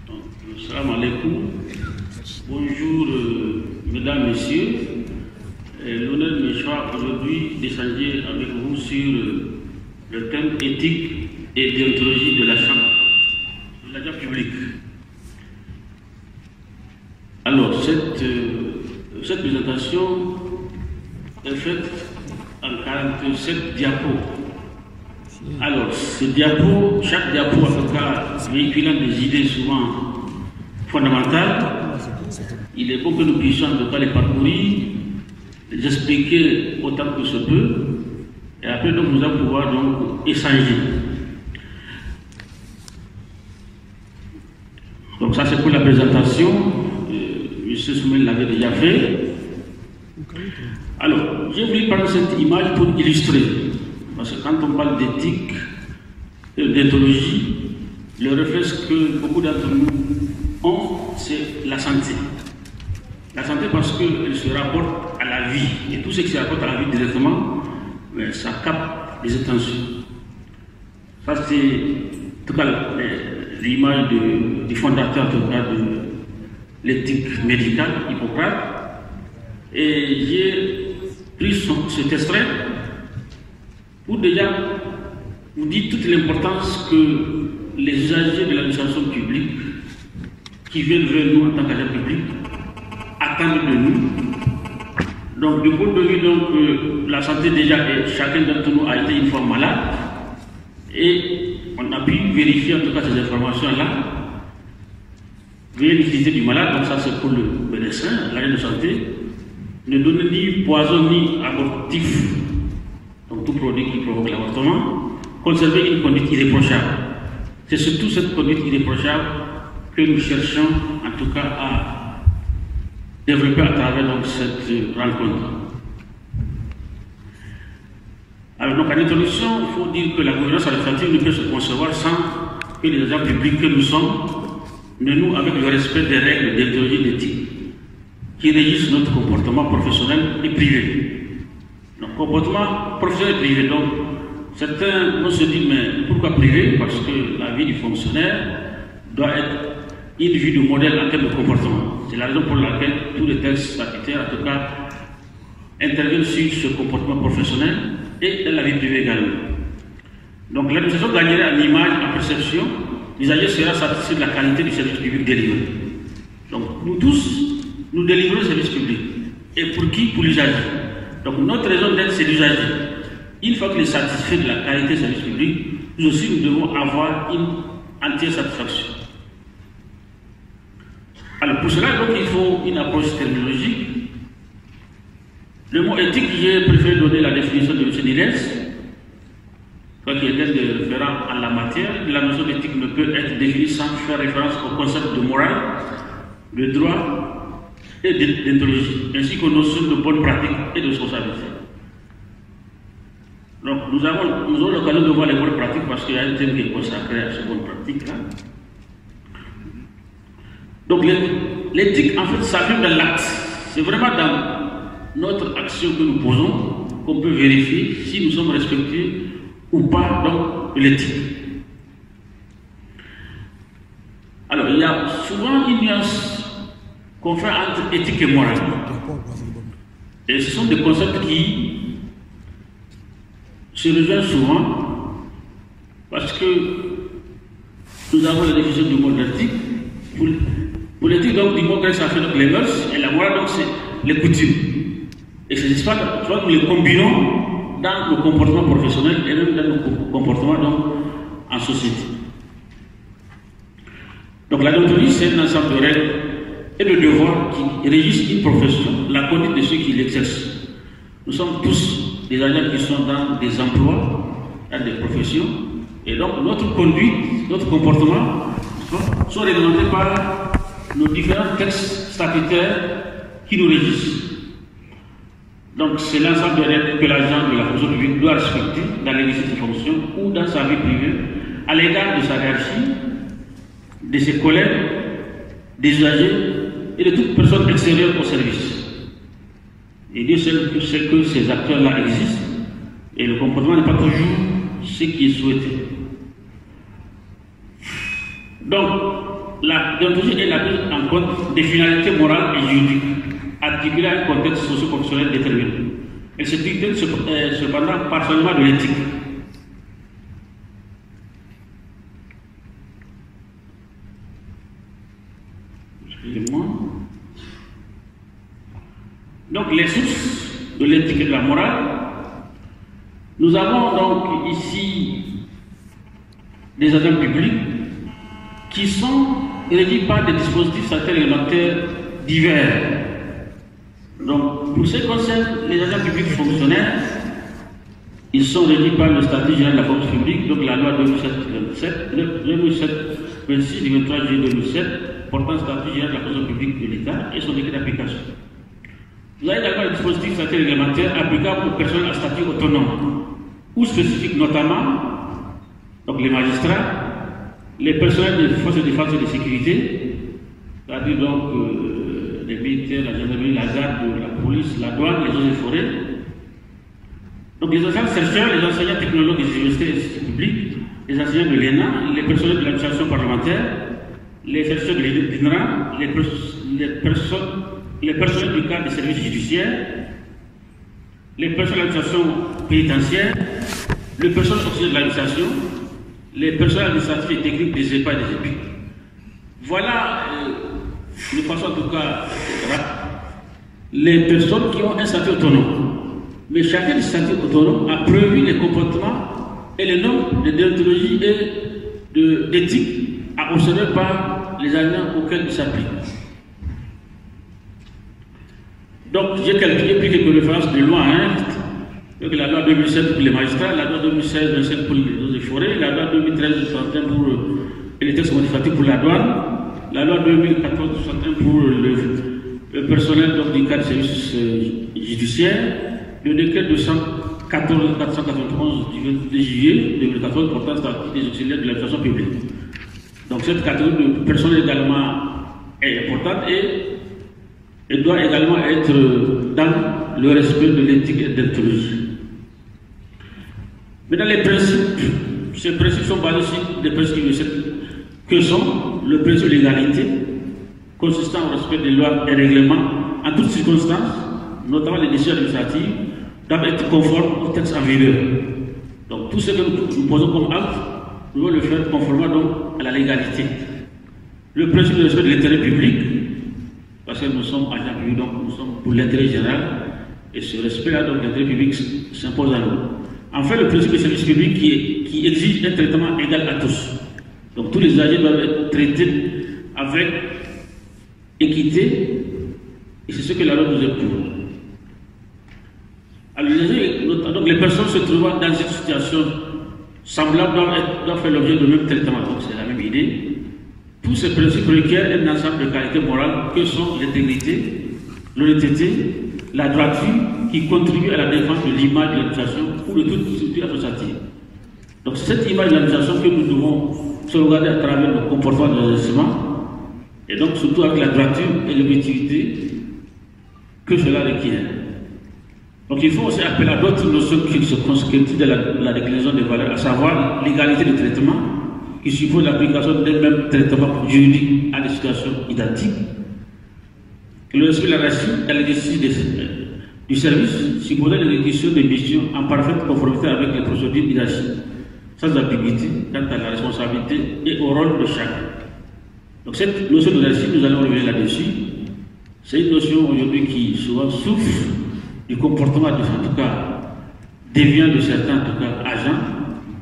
Salam alaikum. Bonjour, mesdames, messieurs. L'honneur me soit aujourd'hui d'échanger avec vous sur le thème éthique et déontologie de l'agent public. Alors, cette présentation est faite en 47 diapos. Alors, chaque diapo, en tout cas, véhiculant des idées souvent fondamentales, il est bon que nous puissions en tout cas les parcourir, les expliquer autant que ce peut, et après donc nous allons pouvoir donc échanger. Donc ça c'est pour la présentation, M. Soumel l'avait déjà fait. Alors, j'ai voulu prendre cette image pour illustrer. Parce que quand on parle d'éthique et d'éthologie, le réflexe que beaucoup d'entre nous ont, c'est la santé. La santé parce qu'elle se rapporte à la vie. Et tout ce qui se rapporte à la vie directement, ça capte les intentions. Ça c'est en tout cas l'image du fondateur en tout cas, de l'éthique médicale, Hippocrate. Et j'ai pris cet extrait pour déjà vous dire toute l'importance que les usagers de l'administration publique qui viennent vers nous en tant qu'agents publics attendent de nous. Donc du point de vue donc, la santé déjà, chacun d'entre nous a été une fois malade et on a pu vérifier en tout cas ces informations-là. Veuillez l'utilité du malade, donc ça c'est pour le médecin, l'agent de santé, ne donner ni poison ni abortif. Donc tout produit qui provoque l'avortement, conserver une conduite irréprochable. C'est surtout cette conduite irréprochable que nous cherchons en tout cas à développer à travers donc, cette rencontre. Alors donc en introduction, il faut dire que la gouvernance administrative ne peut se concevoir sans que les agents publics que nous sommes ne nous avec le respect des règles d'éthologie et d'éthique qui régissent notre comportement professionnel et privé. Donc, comportement professionnel et privé. Donc, certains vont se dire, mais pourquoi privé? Parce que la vie du fonctionnaire doit être une vie de modèle en termes de comportement. C'est la raison pour laquelle tous les textes statutaires, en tout cas, interviennent sur ce comportement professionnel et dans la vie privée également. Donc, l'administration gagnerait en image, en perception, l'usager sera satisfait de la qualité du service public délivré. Donc, nous tous, nous délivrons le service public. Et pour qui? Pour l'usager. Donc notre raison d'être, c'est l'usager. Une fois qu'il est satisfait de la qualité du service public, nous aussi nous devons avoir une entière satisfaction. Alors pour cela, donc, il faut une approche terminologique. Le mot éthique, j'ai préféré donner la définition de M. Niles, qui est un référent en la matière. La notion d'éthique ne peut être définie sans faire référence au concept de morale, de droit et d'éthologie, ainsi qu'aux notions de bonne pratique et de responsabilité. Donc nous aurons l'occasion de voir les bonnes pratiques parce qu'il y a un thème qui est consacré à ces bonnes pratiques-là. Donc l'éthique, en fait, s'affirme dans l'acte. C'est vraiment dans notre action que nous posons qu'on peut vérifier si nous sommes respectueux ou pas donc, de l'éthique. Alors, il y a souvent une nuance qu'on fait entre éthique et morale. Et ce sont des concepts qui se rejoignent souvent parce que nous avons la définition du mot d'éthique. Pour l'éthique, donc, du mot grec, ça fait donc les mœurs, et la morale, donc, c'est les coutumes. Et ces espaces, nous les combinons dans nos comportements professionnels et même dans nos comportements donc, en société. Donc, la déontologie, c'est un ensemble de règles et de devoirs qui régissent une profession, la conduite de ceux qui l'exercent. Nous sommes tous des agents qui sont dans des emplois, dans des professions, et donc notre conduite, notre comportement sont réglementés par nos différents textes statutaires qui nous régissent. Donc c'est l'ensemble des règles que l'agent de la fonction publique doit respecter dans l'exercice de ses fonctions ou dans sa vie privée, à l'égard de sa hiérarchie, de ses collègues, des usagers et de toute personne extérieure au service. Et Dieu sait que ces acteurs-là existent et le comportement n'est pas toujours ce qui est souhaité. Donc, la déontologie est la prise en compte des finalités morales et juridiques articulées à un contexte socio-professionnel déterminé. Elle se dicte cependant par seulement de l'éthique. Excusez-moi. Donc les sources de l'éthique et de la morale, nous avons donc ici des agents publics qui sont régis par des dispositifs sanitaires réglementaires divers. Donc, pour ce qui concerne les agents publics fonctionnaires, ils sont régis par le statut général de la fonction publique, donc la loi 2007-26 du 23 juillet 2007, portant statut général de la fonction publique de l'État et son décret d'application. Vous avez également les dispositifs sanitaires réglementaires applicables aux personnes à statut autonome ou spécifiques, notamment donc les magistrats, les personnels des forces de défense et de sécurité, c'est-à-dire donc les militaires, la gendarmerie, la garde, la police, la douane, les eaux et forêts. Donc les enseignants chercheurs, les enseignants technologues des universités et instituts publics, les enseignants de l'ENA, les personnels de l'administration parlementaire, les chercheurs de l'INRA, les personnels du cadre des services judiciaires, les personnels de l'administration pénitentiaire, le personnel auxiliaire de l'administration, les personnels administratifs et techniques des EHPAD et des EPIC. Voilà, de façon en tout cas, les personnes qui ont un statut autonome. Mais chacun des statuts autonomes a prévu les comportements et les normes de déontologie et d'éthique à observer par les agents auxquels ils s'appliquent. Donc, j'ai pris quelques références de loi, donc la loi 2007 pour les magistrats, la loi 2016-27 pour les eaux et forêts, la loi 2013-61 pour les textes modificatifs pour la douane, la loi 2014-61 pour le personnel donc, du cadre de services judiciaires, le décret 214-491 du 22 juillet 2014 portant statut des auxiliaires de l'administration publique. Donc cette catégorie de personnel également est importante et doit également être dans le respect de l'éthique et de l'ethologie. Mais dans les principes, ces principes sont basés sur des principes que sont le principe de l'égalité, consistant au respect des lois et règlements en toutes circonstances, notamment les décisions administratives, doivent être conformes au texte en vigueur. Donc tout ce que nous posons comme acte, nous devons le faire conformément donc à la légalité. Le principe de respect de l'intérêt public, parce que nous sommes agents publics, donc nous sommes pour l'intérêt général, et ce respect-là, donc l'intérêt public s'impose à nous. Enfin, le principe de service public qui exige un traitement égal à tous. Donc tous les agents doivent être traités avec équité, et c'est ce que la loi nous impose. Alors, donc les personnes se trouvant dans une situation semblable doivent faire l'objet du même traitement. Donc c'est la même idée. Tous ces principes requièrent un ensemble de qualités morales que sont l'intégrité, l'honnêteté, la droiture, qui contribuent à la défense de l'image de l'administration ou de toute structure associative. Donc c'est cette image de l'administration que nous devons sauvegarder à travers le comportement de l'agissement, et donc surtout avec la droiture et l'objectivité que cela requiert. Donc il faut aussi appeler à d'autres notions qui se constituent de la déclinaison des valeurs, à savoir l'égalité de traitement, qui suppose l'application d'un même traitement juridique à des situations identiques, le respect de la nation et l'exercice du service, supposant l'exécution des missions en parfaite conformité avec les procédures hiérarchiques, sans ambiguïté quant à la responsabilité et au rôle de chacun. Donc cette notion de hiérarchie, nous allons revenir là-dessus. C'est une notion aujourd'hui qui souvent souffre du comportement, en tout cas, déviant de certains, en tout cas, agents.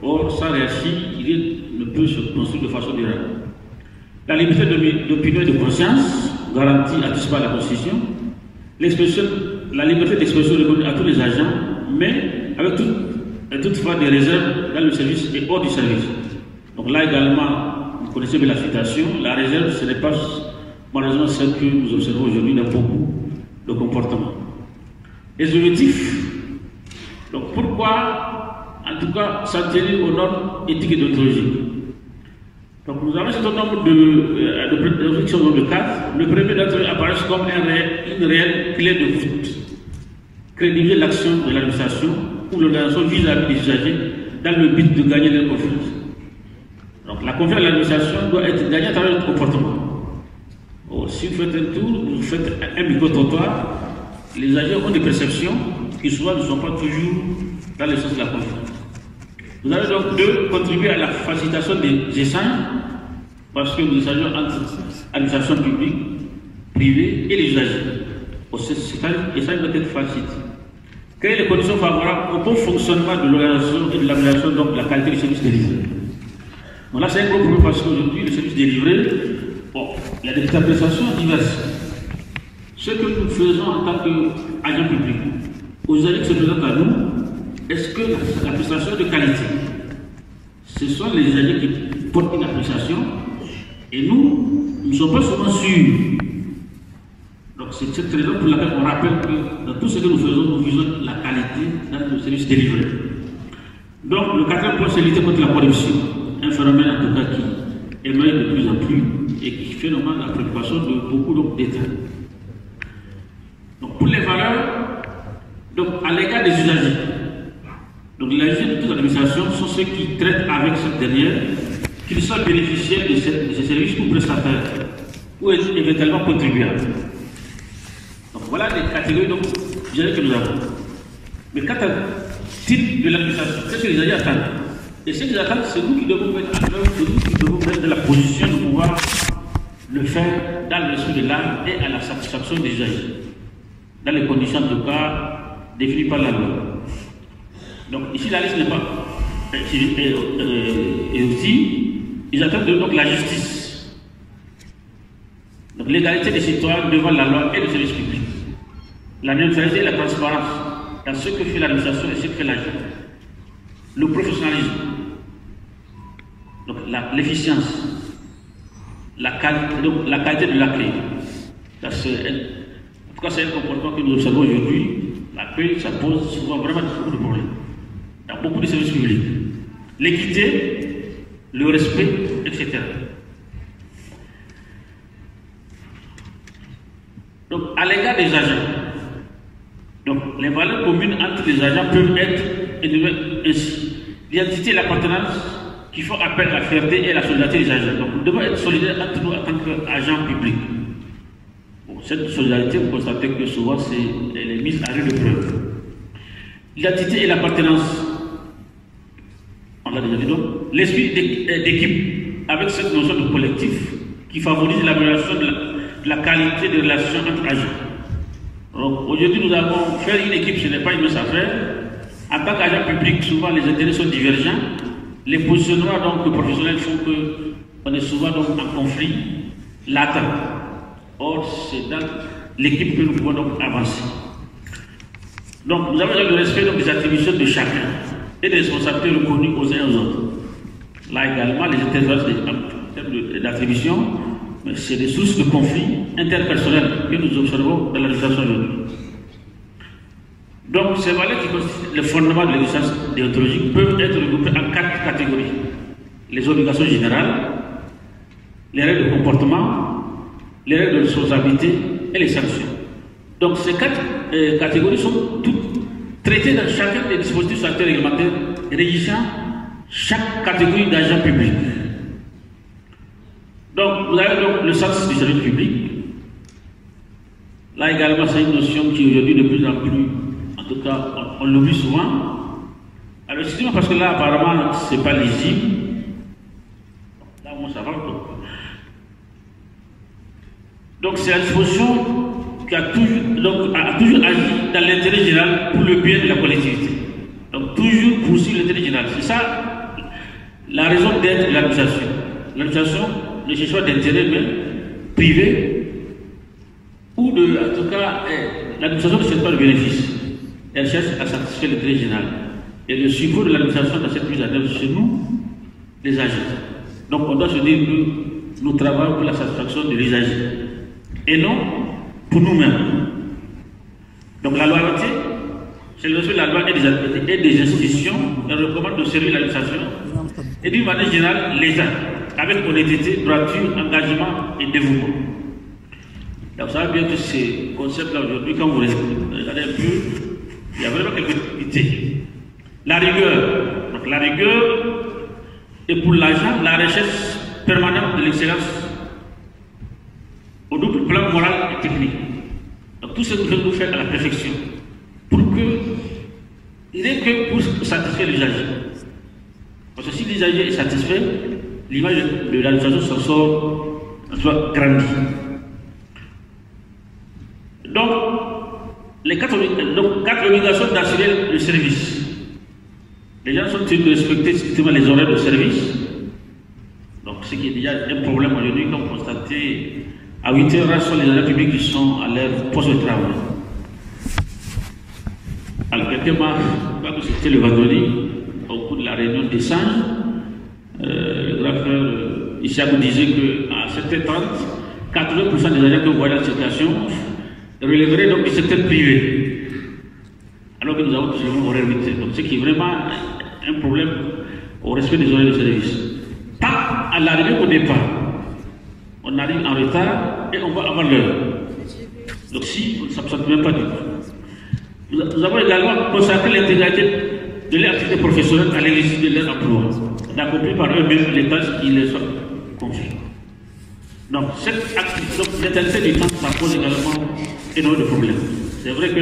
Or, sans hiérarchie, il ne peut se construire de façon durable. La liberté d'opinion et de conscience, garantie à tous par la Constitution. La liberté d'expression reconnue à tous les agents, mais avec toutefois des réserves dans le service et hors du service. Donc là également, vous connaissez bien la citation, la réserve, ce n'est pas malheureusement celle que nous observons aujourd'hui dans beaucoup de comportements. Les objectifs, donc pourquoi, en tout cas, s'en tenir aux normes éthiques et déontologiques. Donc nous avons un certain nombre de cas. Le premier d'entre eux apparaît comme une réelle clé de voûte. Crédibiliser l'action de l'administration ou l'organisation vis-à-vis des usagers dans le but de gagner leur confiance. Donc la confiance à l'administration doit être gagnée à travers notre comportement. Si vous faites un tour, vous faites un micro-trottoir, les agents ont des perceptions qui souvent ne sont pas toujours dans le sens de la confiance. Vous avez donc de contribuer à la facilitation des échanges, parce que nous échangeons entre l'administration publique, privée et les usagers. Cet échange doit être facilité. Créer les conditions favorables au bon fonctionnement de l'organisation et de l'amélioration de la qualité du service délivré. Donc là, c'est un gros problème parce qu'aujourd'hui, le service délivré, bon, il y a des interprétations diverses. Ce que nous faisons en tant qu'agents publics, aux usagers qui se présentent à nous, est-ce que la prestation est de qualité? Ce sont les usagers qui portent une appréciation et nous ne sommes pas souvent sûrs. Donc c'est cette raison pour laquelle on rappelle que dans tout ce que nous faisons, nous visons la qualité dans le service délivré. Donc le quatrième point, c'est lutter contre la corruption, un phénomène en tout cas qui émerge de plus en plus et qui fait normalement la préoccupation de beaucoup d'États. Donc pour les valeurs, donc à l'égard des usagers, donc les agents de toute l'administration sont ceux qui traitent avec cette dernière, qu'ils soient bénéficiaires de ces services ou prestataires, ou éventuellement contribuables. Donc voilà les catégories que nous avons. Mais quant à titre de l'administration, qu'est-ce que les agents attendent? Et ce qu'ils attendent, c'est nous qui devons mettre en œuvre, c'est nous qui devons mettre dans la position de pouvoir le faire dans l'esprit de l'âme et à la satisfaction des usagers, dans les conditions en tout cas définies par la loi. Donc ici la liste n'est pas. Et aussi, ils attendent donc la justice. Donc l'égalité des citoyens devant la loi et le service public. La neutralité et la transparence dans ce que fait l'administration et ce que fait l'agent. Le professionnalisme. Donc l'efficience. La qualité de l'accueil. En tout cas, c'est un comportement que nous observons aujourd'hui. L'accueil, ça pose souvent vraiment beaucoup de problèmes. Dans beaucoup de services publics. L'équité, le respect, etc. Donc, à l'égard des agents, donc, les valeurs communes entre les agents peuvent être énumérées ainsi. L'identité et l'appartenance qui font appel à la fierté et à la solidarité des agents. Donc, nous devons être solidaires entre nous en tant qu'agents publics. Bon, cette solidarité, vous constatez que souvent, elle est mise à rude preuve. L'identité et l'appartenance, on l'a déjà dit donc, l'esprit d'équipe, avec cette notion de collectif qui favorise l'amélioration de la qualité des relations entre agents. Donc aujourd'hui, nous avons fait une équipe, ce n'est pas une mince affaire. En tant qu'agent public, souvent les intérêts sont divergents. Les positionnements donc, professionnels font qu'on est souvent donc, en conflit latent. Or, c'est dans l'équipe que nous pouvons donc avancer. Donc, nous avons le respect donc, des attributions de chacun et des responsabilités reconnues aux uns et aux autres. Là également, les interventions en termes d'attribution, c'est des sources de conflits interpersonnels que nous observons dans l'administration aujourd'hui. Donc, ces valeurs qui constituent le fondement de l'existence déontologique peuvent être regroupées en 4 catégories. Les obligations générales, les règles de comportement, les règles de responsabilité et les sanctions. Donc, ces 4 catégories sont toutes traitées dans chacun des dispositifs sanitaires réglementaires régissant chaque catégorie d'agents publics. Donc, vous avez donc le sens du service public. Là également, c'est une notion qui aujourd'hui de plus en plus, en tout cas, on l'oublie souvent. Alors, excusez-moi parce que là, apparemment, c'est pas lisible. Là, au moins, ça va. Donc, c'est la disposition qui a toujours agi dans l'intérêt général pour le bien de la collectivité. Donc, toujours poursuivre l'intérêt général. C'est ça la raison d'être de l'administration. L'administration ne cherche pas d'intérêt, mais privé, ou en tout cas, l'administration ne cherche pas de bénéfice. Elle cherche à satisfaire l'intérêt général. Et le support de l'administration dans cette mise en œuvre, c'est nous, les agents. Donc, on doit se dire que nous travaillons pour la satisfaction de l'usager et non pour nous-mêmes. Donc, la loyauté, c'est le respect de la loi et des institutions. Elle recommande de servir l'administration et d'une manière générale, l'État, avec honnêteté, droiture, engagement et dévouement. Donc, vous savez bien que ces concepts-là aujourd'hui, quand vous regardez un peu, il y a vraiment quelques difficultés. La rigueur. Donc, la rigueur, et pour l'agent, la recherche permanente de l'excellence au double plan moral et technique. Donc tout ce que nous faisons à la perfection, pour que, il n'est que pour satisfaire l'usager. Parce que si l'usager est satisfait, l'image de l'administration s'en sort, soit grandie. Donc, les quatre obligations d'assurer le service. Les gens sont tenus de respecter strictement les horaires de service. Donc, ce qui est déjà un problème aujourd'hui, comme constaté, à 8 heures, sont les agents publics qui sont à leur poste de travail. Alors, quelqu'un m'a, je crois que c'était le vendredi, au cours de la réunion des singes, le grand frère Issabou disait qu'à 7h30, 80% des agents que vous voyez dans la situation relèveraient donc du secteur privé. Alors que nous avons toujours horaire 8 heures. Donc, ce qui est vraiment un problème au respect des horaires de service. Tant à l'arrivée qu'au départ, on arrive en retard et on va avant l'heure. Donc, si, ça ne s'appuie même pas du tout. Nous avons également consacré l'intégralité de leur activité professionnelle à l'exercice de leur emploi, d'accomplir par eux-mêmes les tâches qui les sont confiées. Donc, cette activité, donc, l'éternité du temps, ça pose également énormément de problèmes. C'est vrai que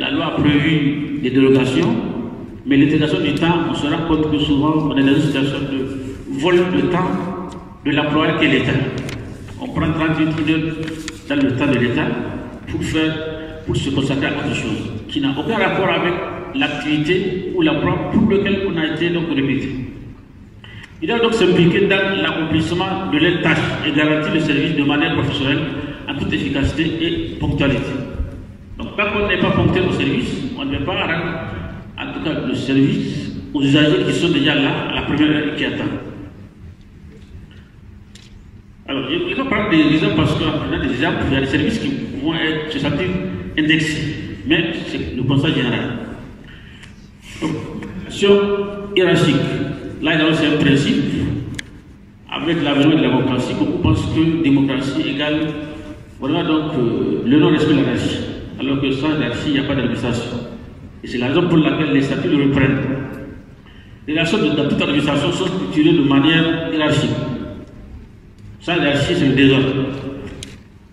la loi a prévu des dérogations, mais l'intégration du temps, on se rend compte que souvent, on est dans une situation de vol de temps de l'employeur qui est l'État. On prend 38 heures dans le temps de l'État pour se consacrer à autre chose, qui n'a aucun rapport avec l'activité ou l'emploi pour lequel on a été donc recruté. Ils doivent donc s'impliquer dans l'accomplissement de leurs tâches et garantir le service de manière professionnelle en toute efficacité et ponctualité. Donc, quand on n'est pas ponctuel au service, on ne peut pas rendre, en tout cas, le service aux usagers qui sont déjà là à la première heure et qui attendent. Alors, je vais prendre des exemples parce qu'en prenant des exemples, il y a des services qui vont être sentir indexés, mais c'est le constat général. Donc, action hiérarchique. Là, c'est un principe. Avec l'avènement de la démocratie, beaucoup pensent que démocratie égale vraiment donc le non-respect de la hiérarchie. Alors que sans hiérarchie, il n'y a pas d'administration. Et c'est la raison pour laquelle les statuts le reprennent. Les relations dans toute administration sont structurées de manière hiérarchique. Sans hiérarchie, c'est le désordre.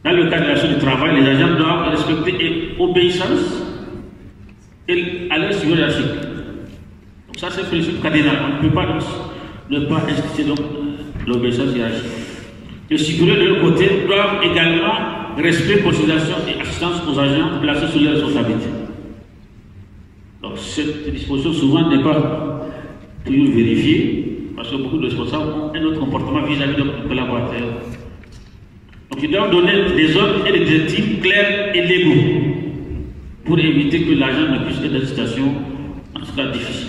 Dans le cas de l'action du travail, les agents doivent respecter obéissance et à leur supérieur hiérarchique. Donc ça, c'est le principe cardinal. On ne peut pas ne pas instituer l'obéissance hiérarchique. Les supérieurs de leur côté doivent également respecter, considération et assistance aux agents placés sous leur responsabilité. Donc cette disposition souvent n'est pas toujours vérifiée parce que beaucoup de responsables ont un autre comportement vis-à-vis de leurs collaborateurs. Donc ils doivent donner des ordres et des directives clairs et légaux pour éviter que l'agent ne puisse être dans une situation en tout cas difficile.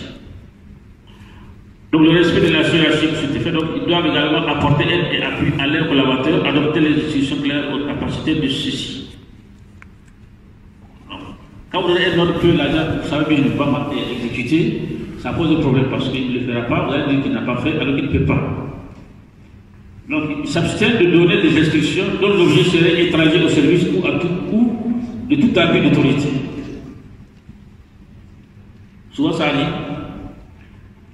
Donc le respect de la hiérarchie c'est fait, donc ils doivent également apporter aide et appui à leurs collaborateurs, adopter les instructions claires aux capacités de ceux-ci. Quand vous avez un ordre que l'agent, vous savez qu'il ne peut pas exécuter, ça pose un problème parce qu'il ne le fera pas, vous allez dire qu'il n'a pas fait alors qu'il ne peut pas. Donc il s'abstient de donner des instructions dont l'objet serait étranger au service ou de tout abus d'autorité. Souvent ça arrive.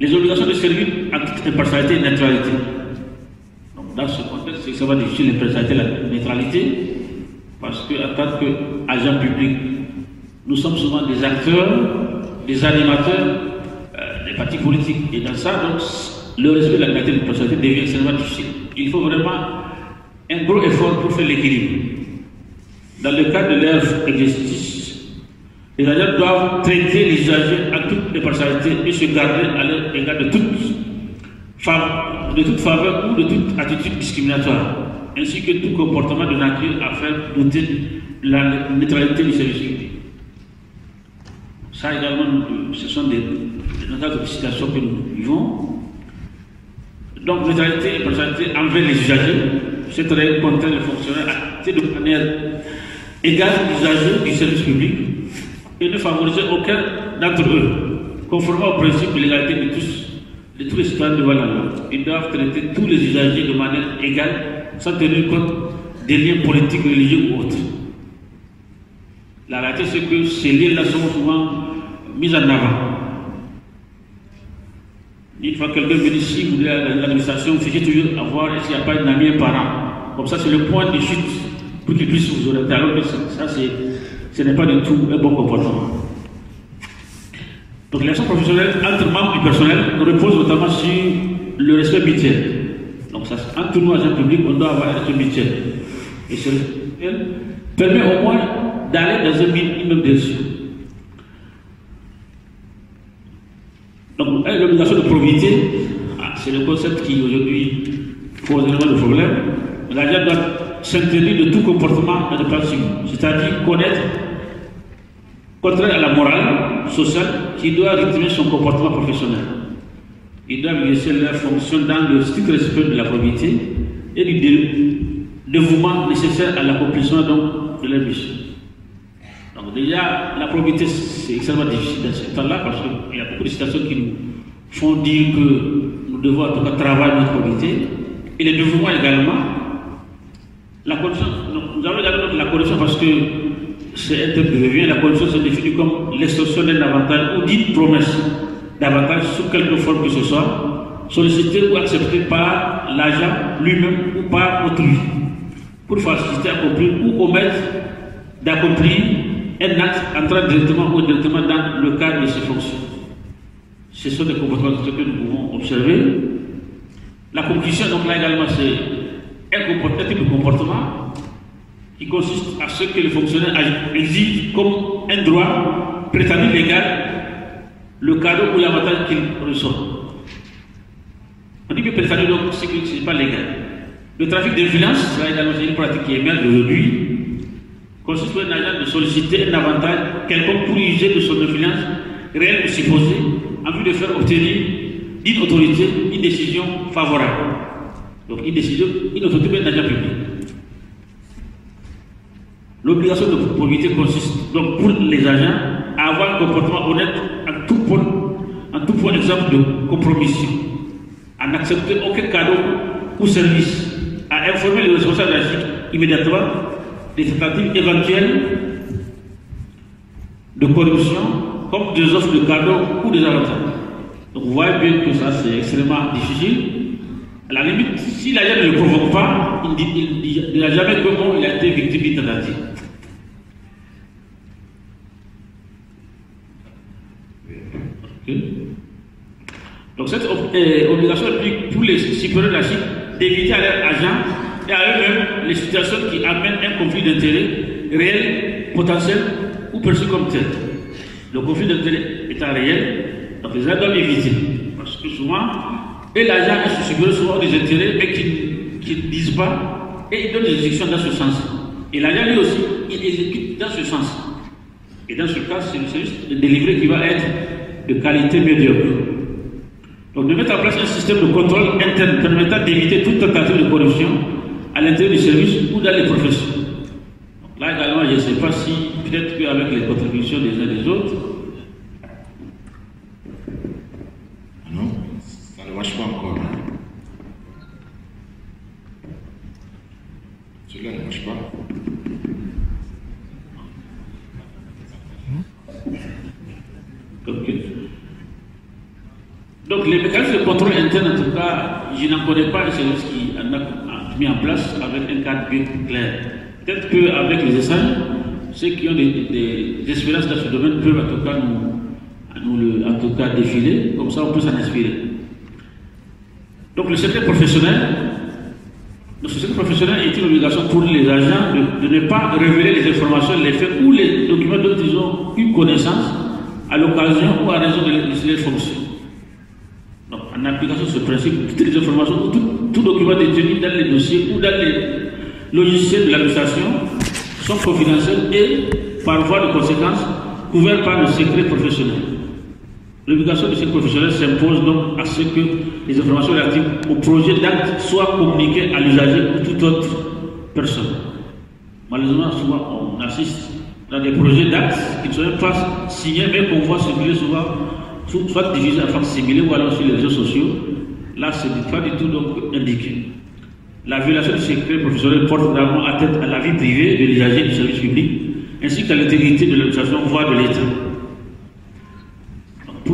Les obligations de servir en toute impartialité et neutralité. Donc dans ce contexte, c'est extrêmement difficile l'impartialité et la neutralité parce qu'en tant qu'agent public, nous sommes souvent des acteurs, des animateurs des partis politiques. Et dans ça, donc, le respect de la liberté de personnalité devient extrêmement difficile. Il faut vraiment un gros effort pour faire l'équilibre. Dans le cadre de leur exercice, les agents doivent traiter les usagers à toutes les personnalités et se garder à leur égard de toute faveur ou de toute attitude discriminatoire, ainsi que tout comportement de nature à faire douter la neutralité du service public. Ça également, ce sont des notables de situations que nous vivons. Donc, neutralité et personnalité envers les usagers, cette règle contraint les fonctionnaires à traiter de manière égale les usagers du service public et ne favoriser aucun d'entre eux, conformément au principe de l'égalité de tous les citoyens devant la loi. Ils doivent traiter tous les usagers de manière égale, sans tenir compte des liens politiques, religieux ou autres. La réalité, c'est que ces liens-là sont souvent mis en avant. Une fois quelqu'un me dit si vous voulez l'administration, fichez toujours à voir s'il n'y a pas un ami, un parent. Comme ça, c'est le point de chute pour qu'il puisse vous orienter. Alors que ça, ce n'est pas du tout un bon comportement. Donc, les relations professionnelles entre membres du personnel reposent notamment sur le respect mutuel. Donc, ça, entre nous, agents publics, on doit avoir un respect mutuel. Et ce respect mutuel permet au moins d'aller dans un minimum de dessus. Donc, l'obligation de probité, c'est le concept qui aujourd'hui pose énormément de problèmes. L'agent doit s'interdire de tout comportement inadaptatif, c'est-à-dire connaître, contraire à la morale sociale, qui doit rythmer son comportement professionnel. Ils doivent exercer leur fonction dans le strict respect de la probité et du dévouement nécessaire à l'accomplissement de leur mission. Donc déjà, la probité, c'est extrêmement difficile dans ce temps-là parce qu'il y a beaucoup de situations qui nous font dire que nous devons en tout cas travailler notre probité. Et le dévouement également. La condition, nous avons également la condition parce que c'est un terme de revient. La condition se définit comme l'extorsion d'un avantage ou d'une promesse d'avantage sous quelque forme que ce soit, sollicité ou accepté par l'agent lui-même ou par autrui, pour faciliter, accomplir ou omettre d'accomplir un acte entrant directement ou indirectement dans le cadre de ses fonctions. Ce sont des comportements que nous pouvons observer. La conclusion, donc là également, c'est un type de comportement qui consiste à ce que le fonctionnaire exige comme un droit prétendu légal le cadeau ou l'avantage qu'il reçoit. On dit que prétendu, donc, c'est que ce n'est pas légal. Le trafic d'influence, là également, c'est une pratique qui émerge aujourd'hui, consiste pour un agent de solliciter un avantage quelconque pour user de son influence réelle ou supposée en vue de faire obtenir d'une autorité une décision favorable. Donc une autorité d'un agent public. L'obligation de probité consiste donc pour les agents à avoir un comportement honnête en tout point exemple de compromission, à n'accepter aucun cadeau ou service, à informer les responsables d'agir immédiatement des tentatives éventuelles de corruption comme des offres de cadeaux ou des avantages. Donc vous voyez bien que ça c'est extrêmement difficile. À la limite, si l'agent ne le provoque pas, il n'a jamais que bon, il a été victime d'une tentative. Okay. Donc cette obligation implique pour les supérieurs de la Chine d'éviter à leurs agents et à eux-mêmes les situations qui amènent un conflit d'intérêts réel, potentiel ou perçu comme tel. Le conflit d'intérêts étant réel, donc les agents doivent éviter. Parce que souvent, et l'agent et ses supérieurs souvent des intérêts, mais qui ne disent pas, et ils donnent des exécutions dans ce sens. Et l'agent lui aussi, il exécute dans ce sens. Et dans ce cas, c'est le service de délivré qui va être de qualité médiocre. Donc de mettre en place un système de contrôle interne permettant d'éviter toute tentative de corruption à l'intérieur du service ou dans les professions. Donc là également, je ne sais pas si, peut-être qu'avec les contributions des uns des autres, non, ça ne marche pas encore. Celui-là ne marche pas. Donc les mécanismes de contrôle interne, en tout cas, je n'en connais pas un service qui en a mis en place avec un cadre bien clair. Peut-être qu'avec les essais, ceux qui ont des expériences dans ce domaine peuvent en tout cas nous défiler, comme ça on peut s'en inspirer. Donc le secret professionnel, est une obligation pour les agents de ne pas révéler les informations, les faits ou les documents dont ils ont eu connaissance à l'occasion ou à raison de leur fonction. Donc, en application de ce principe, toutes les informations ou tout document détenu dans les dossiers ou dans les logiciels de l'administration sont confidentiels et, par voie de conséquence, couverts par le secret professionnel. L'obligation du secret professionnel s'impose donc à ce que les informations relatives au projet d'acte soient communiquées à l'usager ou toute autre personne. Malheureusement, souvent, on assiste dans des projets d'actes qui ne sont pas signés, mais qu'on voit circuler souvent, soit diffusés à forme similée ou alors sur les réseaux sociaux. Là, ce n'est pas du tout donc indiqué. La violation du secret professionnel porte gravement atteinte à la vie privée de l'usager du service public, ainsi qu'à l'intégrité de l'administration, voire de l'État. Pour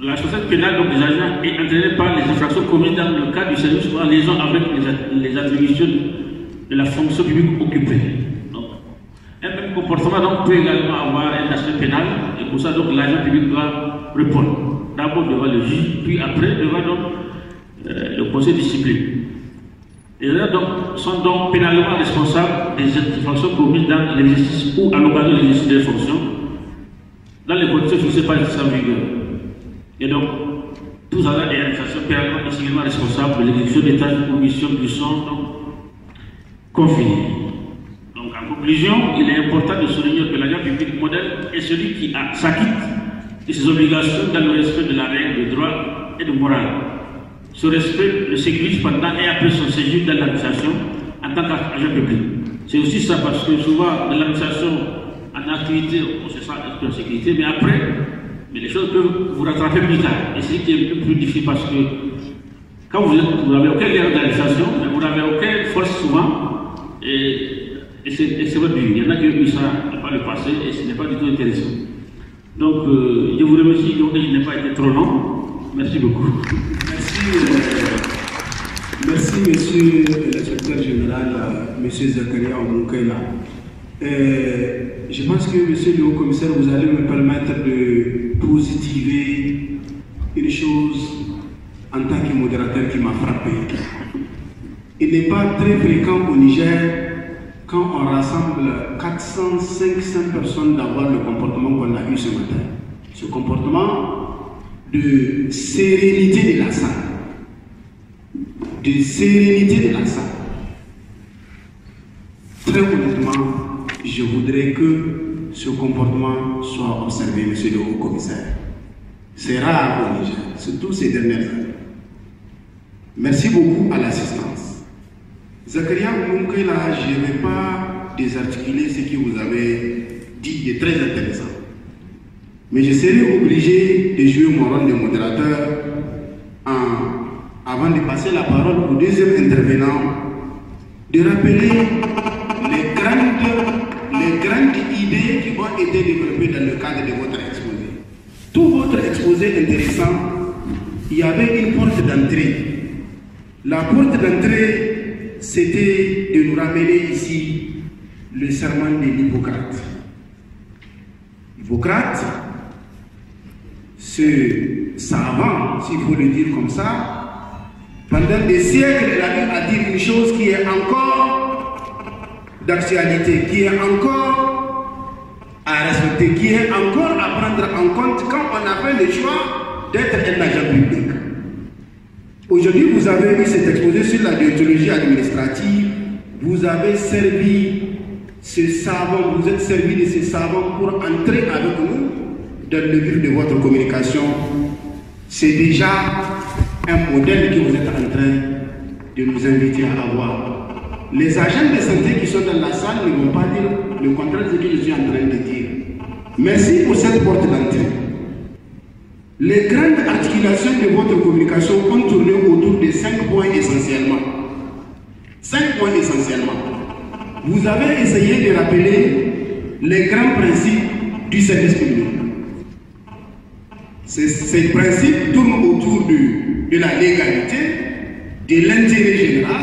La responsabilité pénale donc, des agents est entraînée par les infractions commises dans le cadre du service ou en liaison avec les attributions de la fonction publique occupée. Donc, un même comportement donc, peut également avoir un aspect pénal, et pour ça donc l'agent public doit répondre. D'abord devant le juge, puis après devant donc, le conseil de discipline. Les agents sont donc pénalement responsables des infractions commises dans l'exercice ou à l'occasion de l'exercice des fonctions, dans les conditions fixées par les en vigueur. Et donc, tous agents et administrations pénalement et civilement responsables de l'exécution des tâches ou missions qui sont confiées. Donc, en conclusion, il est important de souligner que l'agent public modèle est celui qui s'acquitte de ses obligations dans le respect de la règle de droit et de morale. Ce respect le sécurise pendant et après son séjour dans l'administration en tant qu'agent public. C'est aussi ça parce que souvent, dans l'administration, en activité, on se sent en sécurité, mais après, les choses peuvent vous rattraper plus tard. Et c'est ce qui est plus difficile parce que quand vous n'avez aucune organisation, vous n'avez aucune force souvent, et c'est votre vie. Il y en a qui ont eu ça par le passé et ce n'est pas du tout intéressant. Donc, je vous remercie, donc je n'ai pas été trop long. Merci beaucoup. Merci, monsieur l'inspecteur général, monsieur Zakaria Omoukaila. Je pense que, monsieur le haut-commissaire, vous allez me permettre de positiver une chose en tant que modérateur qui m'a frappé. Il n'est pas très fréquent au Niger, quand on rassemble 400-500 personnes, d'avoir le comportement qu'on a eu ce matin. Ce comportement de sérénité de la salle. De sérénité de la salle. Très honnêtement, je voudrais que ce comportement soit observé, monsieur le haut-commissaire. C'est rare au Niger, surtout ces dernières années. Merci beaucoup à l'assistance. Zakaria Omoukaila, je ne vais pas désarticuler ce que vous avez dit de très intéressant. Mais je serai obligé de jouer mon rôle de modérateur avant de passer la parole au deuxième intervenant, de rappeler les grandes idées qui ont été développées dans le cadre de votre exposé. Tout votre exposé intéressant, il y avait une porte d'entrée. La porte d'entrée, c'était de nous ramener ici le serment de l'Hippocrate. Hippocrate, ce savant, s'il faut le dire comme ça, pendant des siècles, il a eu à dire une chose qui est encore d'actualité, qui est encore à respecter, qui est encore à prendre en compte quand on a fait le choix d'être un agent public. Aujourd'hui, vous avez eu cet exposé sur la déontologie administrative, vous avez servi ce savant, vous êtes servi de ce savant pour entrer avec nous dans le vif de votre communication. C'est déjà un modèle que vous êtes en train de nous inviter à avoir. Les agents de santé qui sont dans la salle ne vont pas dire le contraire de ce que je suis en train de dire. Merci pour cette porte d'entrée. Les grandes articulations de votre communication ont tourné autour de 5 points essentiellement. 5 points essentiellement. Vous avez essayé de rappeler les grands principes du service public. Ces principes tournent autour de la légalité, de l'intérêt général,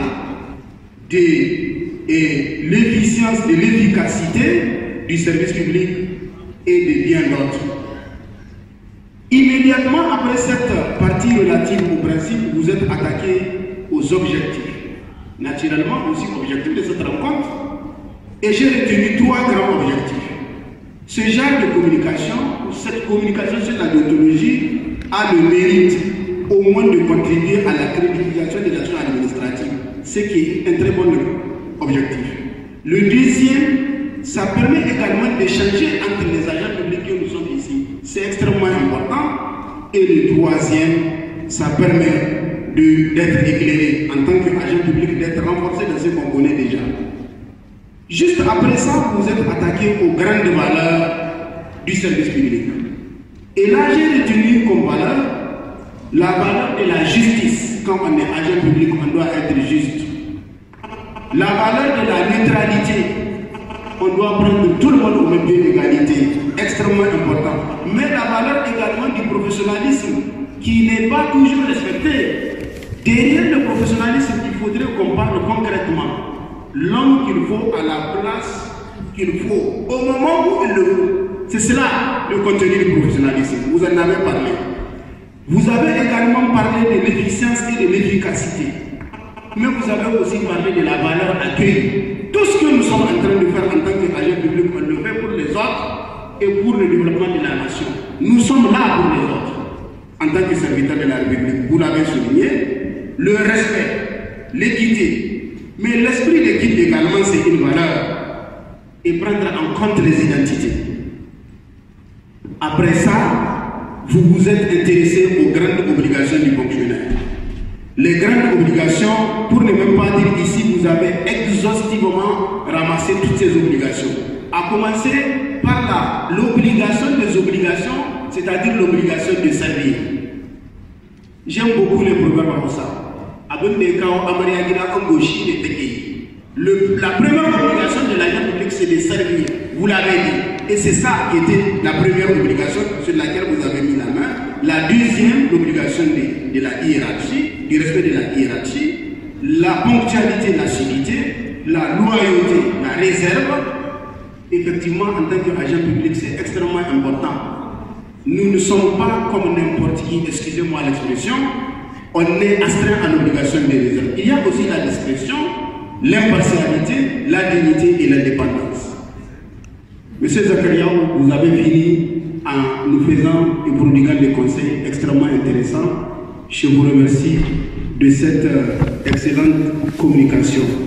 de l'efficience, de l'efficacité du service public et de bien d'autres. Immédiatement après cette partie relative aux principes, vous êtes attaqué aux objectifs. Naturellement, aussi objectif de cette rencontre. Et j'ai retenu 3 grands objectifs. Ce genre de communication, cette communication sur la déontologie, a le mérite au moins de contribuer à la crédibilisation de l'action administrative, ce qui est un très bon objectif. Le deuxième, ça permet également d'échanger entre les agents publics que nous sommes ici. C'est extrêmement important. Et le troisième, ça permet d'être éclairé en tant qu'agent public, d'être renforcé dans ce qu'on connaît déjà. Juste après ça, vous êtes attaqué aux grandes valeurs du service public. Et là, j'ai retenu comme valeur la valeur de la justice. Quand on est agent public, on doit être juste. La valeur de la neutralité. on doit prendre tout le monde au même pied d'égalité, extrêmement important. Mais la valeur également du professionnalisme, qui n'est pas toujours respectée. Derrière le professionnalisme, il faudrait qu'on parle concrètement. L'homme qu'il faut à la place qu'il faut, au moment où il le faut. C'est cela le contenu du professionnalisme. Vous en avez parlé. Vous avez également parlé de l'efficience et de l'efficacité. Mais vous avez aussi parlé de la valeur accueillie. Tout ce que nous sommes en train de faire en tant qu'agent public, on le fait pour les autres et pour le développement de la nation. Nous sommes là pour les autres. En tant que serviteur de la République, vous l'avez souligné, le respect, l'équité. Mais l'esprit d'équipe également, c'est une valeur. Et prendre en compte les identités. Après ça, vous vous êtes intéressé aux grandes obligations du fonctionnaire. Les grandes obligations, pour ne même pas dire ici, vous avez exhaustivement ramassé toutes ces obligations. À commencer par l'obligation des obligations, c'est-à-dire l'obligation de servir. J'aime beaucoup les proverbes comme ça. La première obligation de l'agent public, c'est de servir. Vous l'avez dit. Et c'est ça qui était la première obligation sur laquelle vous avez mis la main. La deuxième, l'obligation de la hiérarchie, du respect de la hiérarchie, la ponctualité, l'assiduité, la loyauté, la réserve. Effectivement, en tant qu'agent public, c'est extrêmement important. Nous ne sommes pas comme n'importe qui, excusez-moi l'expression, on est astreint à l'obligation des réserves. Il y a aussi la discrétion, l'impartialité, la dignité et l'indépendance. Monsieur Zakariaou, vous avez fini en nous faisant et prodiguant des conseils extrêmement intéressants. Je vous remercie de cette excellente communication.